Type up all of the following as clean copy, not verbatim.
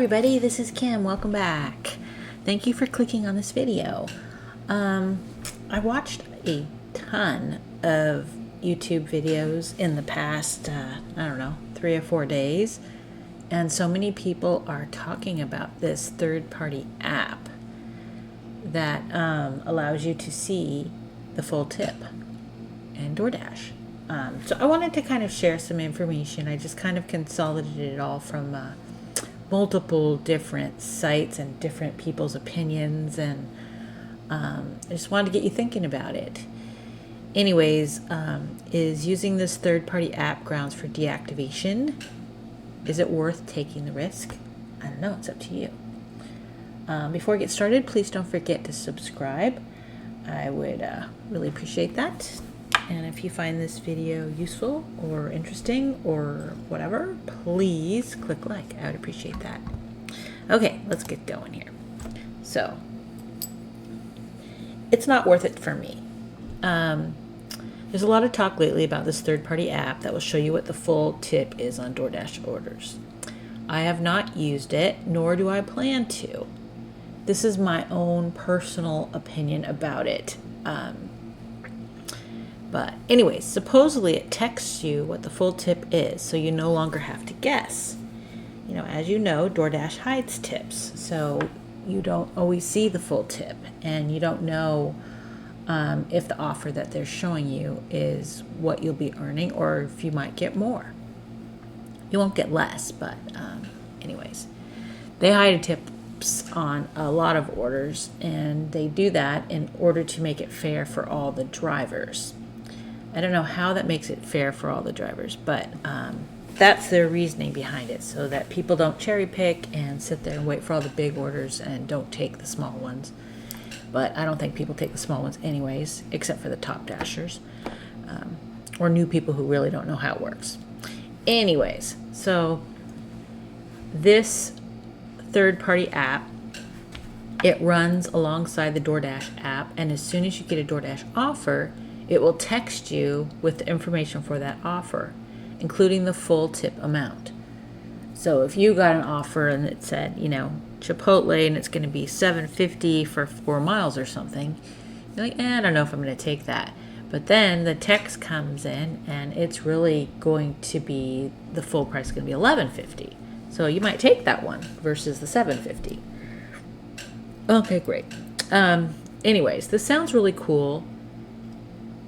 everybody, this is Kim. Welcome back. Thank you for clicking on this video. I watched a ton of YouTube videos in the past, 3 or 4 days, and so many people are talking about this third-party app that allows you to see the full tip and Doordash. So I wanted to kind of share some information. I just kind of consolidated it all from multiple different sites and different people's opinions, and I just wanted to get you thinking about it. Anyways, is using this third-party app grounds for deactivation? Is it worth taking the risk? I don't know, it's up to you. Before I get started, please don't forget to subscribe. I would really appreciate that. And if you find this video useful or interesting or whatever, please click like. I would appreciate that. Okay, let's get going here. So, it's not worth it for me. There's a lot of talk lately about this third-party app that will show you what the full tip is on Doordash orders. I have not used it, nor do I plan to. This is my own personal opinion about it. But anyways, supposedly it texts you what the full tip is, so you no longer have to guess. As you know, Doordash hides tips, so you don't always see the full tip, and you don't know if the offer that they're showing you is what you'll be earning, or if you might get more. You won't get less, but anyways, they hide tips on a lot of orders, and they do that in order to make it fair for all the drivers. I don't know how that makes it fair for all the drivers, but that's their reasoning behind it, so that people don't cherry pick and sit there and wait for all the big orders and don't take the small ones. But I don't think people take the small ones anyways, except for the top dashers, or new people who really don't know how it works. Anyways, so this third-party app, it runs alongside the Doordash app, and as soon as you get a Doordash offer, it will text you with the information for that offer, including the full tip amount. So if you got an offer and it said, Chipotle, and it's going to be $7.50 for 4 miles or something, you're like, I don't know if I'm going to take that. But then the text comes in, and it's really going to be, the full price is going to be $11.50. So you might take that one versus the $7.50. Okay, great. Anyways, this sounds really cool,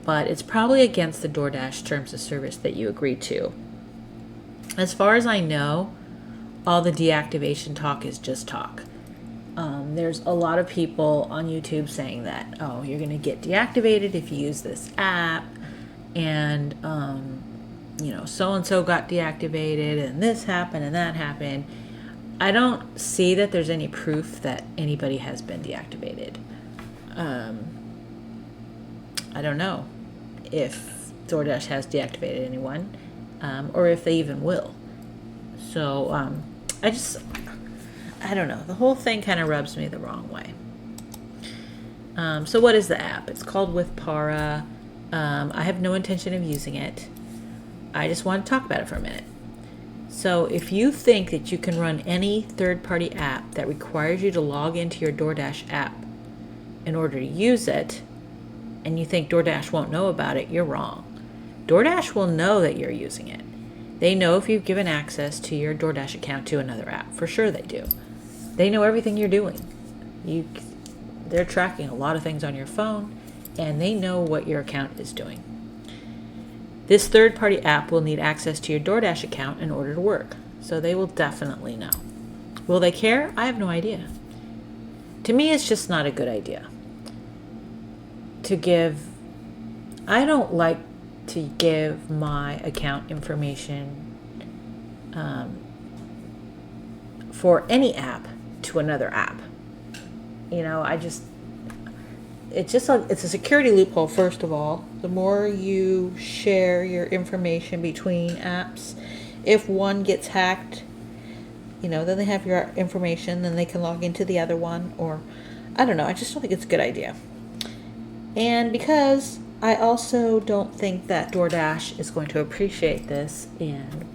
but it's probably against the Doordash terms of service that you agreed to. As far as I know, all the deactivation talk is just talk. There's a lot of people on YouTube saying that, you're going to get deactivated if you use this app, and, so-and-so got deactivated, and this happened, and that happened. I don't see that there's any proof that anybody has been deactivated. I don't know if Doordash has deactivated anyone, or if they even will. So, I don't know. The whole thing kind of rubs me the wrong way. So what is the app? It's called Withpara. I have no intention of using it. I just want to talk about it for a minute. So if you think that you can run any third-party app that requires you to log into your Doordash app in order to use it, and you think Doordash won't know about it, you're wrong. Doordash will know that you're using it. They know if you've given access to your Doordash account to another app. For sure they do. They know everything you're doing. They're tracking a lot of things on your phone, and they know what your account is doing. This third-party app will need access to your Doordash account in order to work, so they will definitely know. Will they care? I have no idea. To me, it's just not a good idea. I don't like to give my account information for any app to another app. It's a security loophole, first of all. The more you share your information between apps, if one gets hacked, then they have your information, then they can log into the other one, or I don't know. I just don't think it's a good idea. And because I also don't think that Doordash is going to appreciate this, and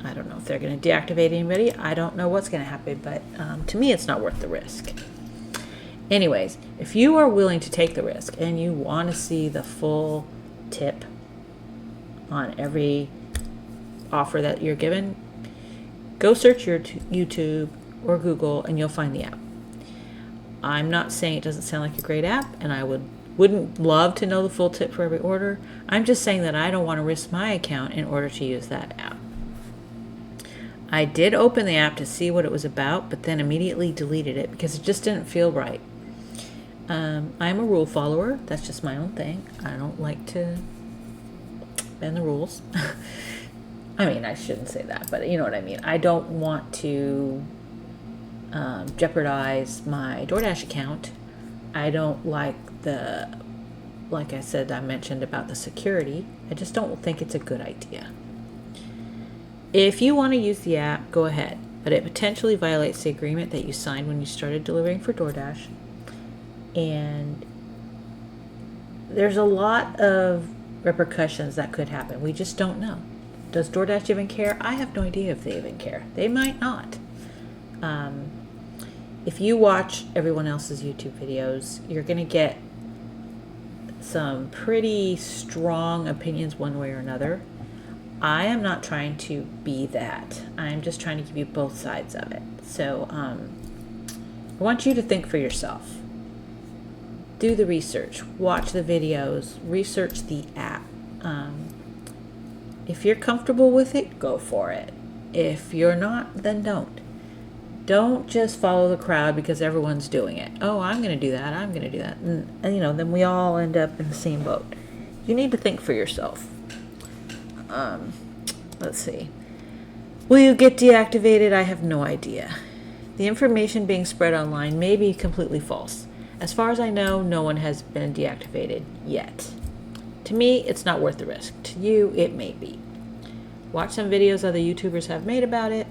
I don't know if they're going to deactivate anybody. I don't know what's going to happen, but to me, it's not worth the risk. Anyways, if you are willing to take the risk and you want to see the full tip on every offer that you're given, go search your YouTube or Google and you'll find the app. I'm not saying it doesn't sound like a great app, and I wouldn't love to know the full tip for every order. I'm just saying that I don't want to risk my account in order to use that app. I did open the app to see what it was about, but then immediately deleted it because it just didn't feel right. I'm a rule follower. That's just my own thing. I don't like to bend the rules. I mean, I shouldn't say that, but you know what I mean. I don't want to jeopardize my Doordash account. I don't like like I said, I mentioned about the security. I just don't think it's a good idea. If you want to use the app, go ahead, but it potentially violates the agreement that you signed when you started delivering for Doordash. And there's a lot of repercussions that could happen. We just don't know. Does Doordash even care? I have no idea if they even care. They might not. If you watch everyone else's YouTube videos, you're going to get some pretty strong opinions one way or another. I am not trying to be that. I'm just trying to give you both sides of it. So I want you to think for yourself. Do the research. Watch the videos. Research the app. If you're comfortable with it, go for it. If you're not, then don't. Don't just follow the crowd because everyone's doing it. Oh, I'm going to do that. I'm going to do that. And, then we all end up in the same boat. You need to think for yourself. Let's see. Will you get deactivated? I have no idea. The information being spread online may be completely false. As far as I know, no one has been deactivated yet. To me, it's not worth the risk. To you, it may be. Watch some videos other YouTubers have made about it.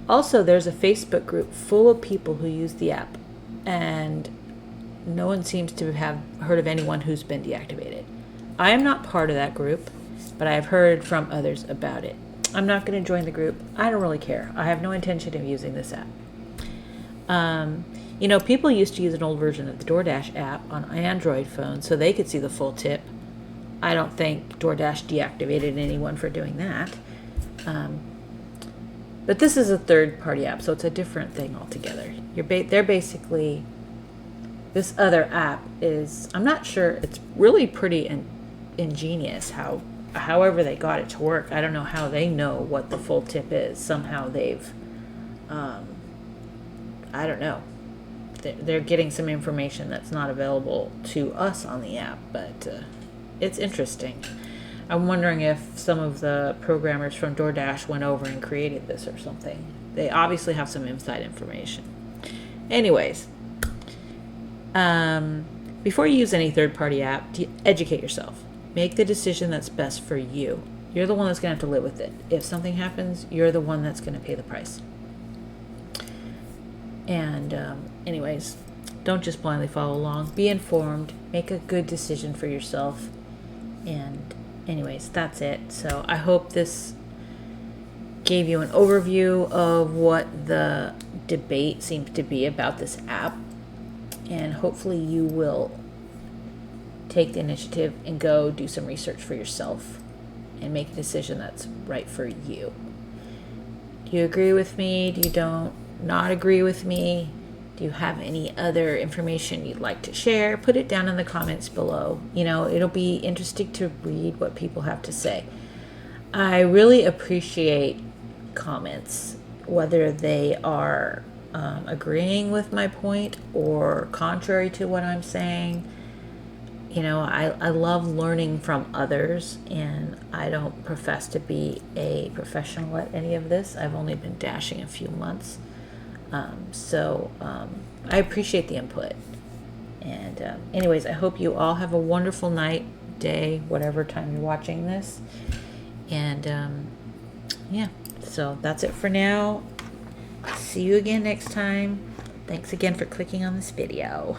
Also, there's a Facebook group full of people who use the app, and no one seems to have heard of anyone who's been deactivated. I am not part of that group, but I have heard from others about it. I'm not going to join the group. I don't really care. I have no intention of using this app. People used to use an old version of the Doordash app on Android phones so they could see the full tip. I don't think Doordash deactivated anyone for doing that. But this is a third-party app, so it's a different thing altogether. They're basically, this other app is, I'm not sure, it's really pretty ingenious however they got it to work. I don't know how they know what the full tip is. Somehow they've, I don't know. They're getting some information that's not available to us on the app, but it's interesting. I'm wondering if some of the programmers from Doordash went over and created this or something. They obviously have some inside information. Anyways, before you use any third-party app, educate yourself. Make the decision that's best for you. You're the one that's going to have to live with it. If something happens, you're the one that's going to pay the price. And anyways, don't just blindly follow along. Be informed. Make a good decision for yourself. And anyways, that's it. So I hope this gave you an overview of what the debate seems to be about this app. And hopefully you will take the initiative and go do some research for yourself and make a decision that's right for you. Do you agree with me? Do you not agree with me? Do you have any other information you'd like to share? Put it down in the comments below. It'll be interesting to read what people have to say. I really appreciate comments, whether they are agreeing with my point or contrary to what I'm saying. I love learning from others, and I don't profess to be a professional at any of this. I've only been dashing a few months. So I appreciate the input. And anyways, I hope you all have a wonderful night, day, whatever time you're watching this. And so that's it for now. See you again next time. Thanks again for clicking on this video.